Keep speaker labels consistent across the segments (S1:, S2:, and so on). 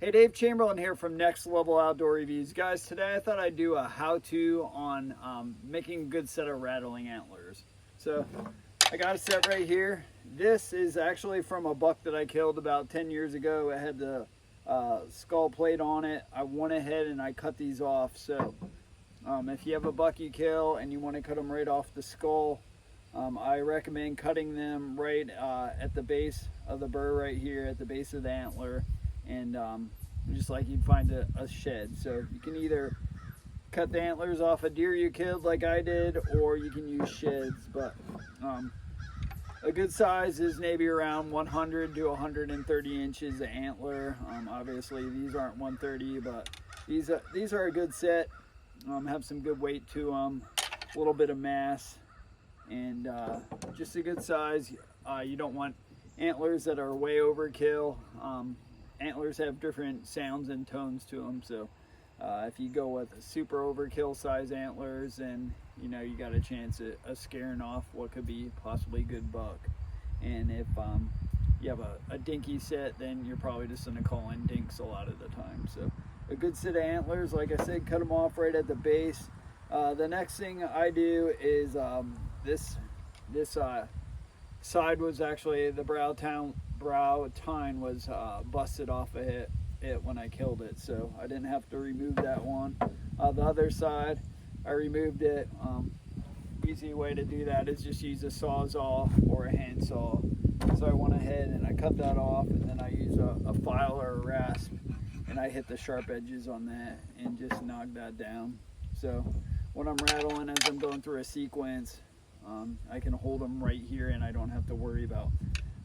S1: Hey, Dave Chamberlain here from Next Level Outdoor Reviews. Guys, today I thought I'd do a how-to on making a good set of rattling antlers. So I got a set right here. This is actually from a buck that I killed about 10 years ago. It had the skull plate on it. I went ahead and I cut these off. So if you have a buck you kill and you want to cut them right off the skull, I recommend cutting them right at the base of the burr right here, at the base of the antler. And just like you'd find a shed. So you can either cut the antlers off a deer you killed like I did, or you can use sheds. But a good size is maybe around 100 to 130 inches of antler. Obviously these aren't 130, but these are a good set. Have some good weight to them, a little bit of mass, and just a good size. You don't want antlers that are way overkill. Antlers have different sounds and tones to them, so if you go with super overkill size antlers, then you know you got a chance of scaring off what could be possibly a good buck. And if you have a dinky set, then you're probably just going to call in dinks a lot of the time. So a good set of antlers, like I said, cut them off right at the base. The next thing I do is this side was actually the brow tine was busted off of it when I killed it, so I didn't have to remove that one. The other side, I removed it. Easy way to do that is just use a sawzall or a handsaw. So I went ahead and I cut that off, and then I use a file or a rasp, and I hit the sharp edges on that and just knock that down. So when I'm rattling as I'm going through a sequence, I can hold them right here and I don't have to worry about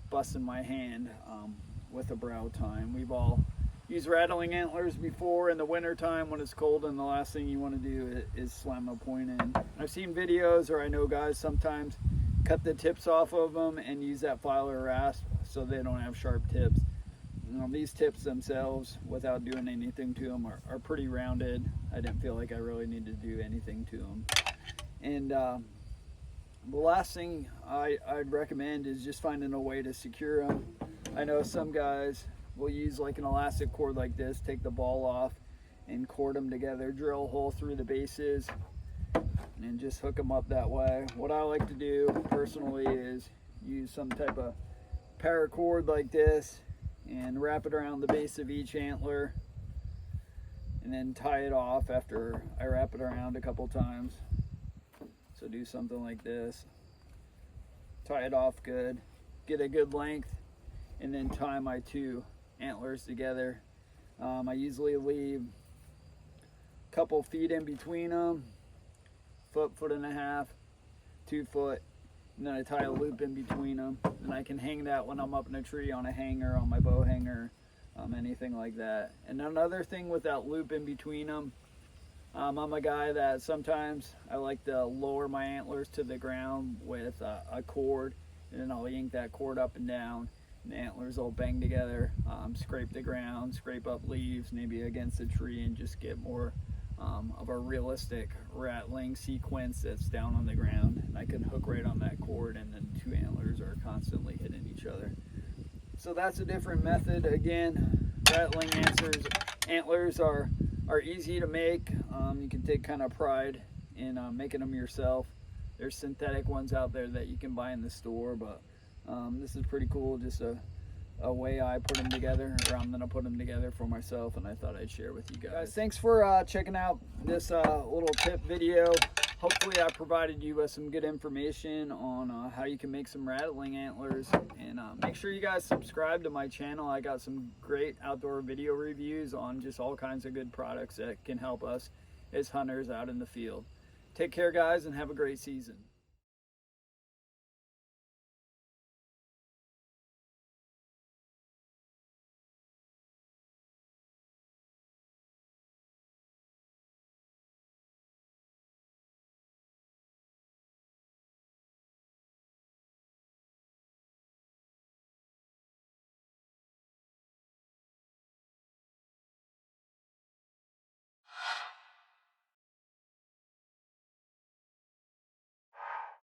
S1: busting my hand with a brow tine. We've all used rattling antlers before in the winter time when it's cold, and the last thing you want to do is slam a point in. I've seen videos, or I know guys sometimes cut the tips off of them and use that file or rasp so they don't have sharp tips. These tips themselves, without doing anything to them, are pretty rounded. I didn't feel like I really needed to do anything to them. And the last thing I'd recommend is just finding a way to secure them. I know some guys will use like an elastic cord like this, take the ball off and cord them together, drill a hole through the bases, and just hook them up that way. What I like to do personally is use some type of paracord like this and wrap it around the base of each antler, and then tie it off after I wrap it around a couple times. So do something like this, tie it off good, get a good length, and then tie my two antlers together. I usually leave a couple feet in between them, foot and a half, 2 foot, and then I tie a loop in between them. And I can hang that when I'm up in a tree on a hanger, on my bow hanger, anything like that. And another thing with that loop in between them, I'm a guy that sometimes I like to lower my antlers to the ground with a cord, and then I'll yank that cord up and down, and the antlers will bang together, scrape the ground, scrape up leaves, maybe against a tree, and just get more of a realistic rattling sequence that's down on the ground. And I can hook right on that cord, and then two antlers are constantly hitting each other. So that's a different method. Again, rattling antlers are easy to make. You can take kind of pride in making them yourself. There's synthetic ones out there that you can buy in the store, but this is pretty cool. Just a way I put them together, or I'm gonna put them together for myself, and I thought I'd share with you guys. Thanks for checking out this little tip video. Hopefully I provided you with some good information on how you can make some rattling antlers. And make sure you guys subscribe to my channel. I got some great outdoor video reviews on just all kinds of good products that can help us as hunters out in the field. Take care, guys, and have a great season.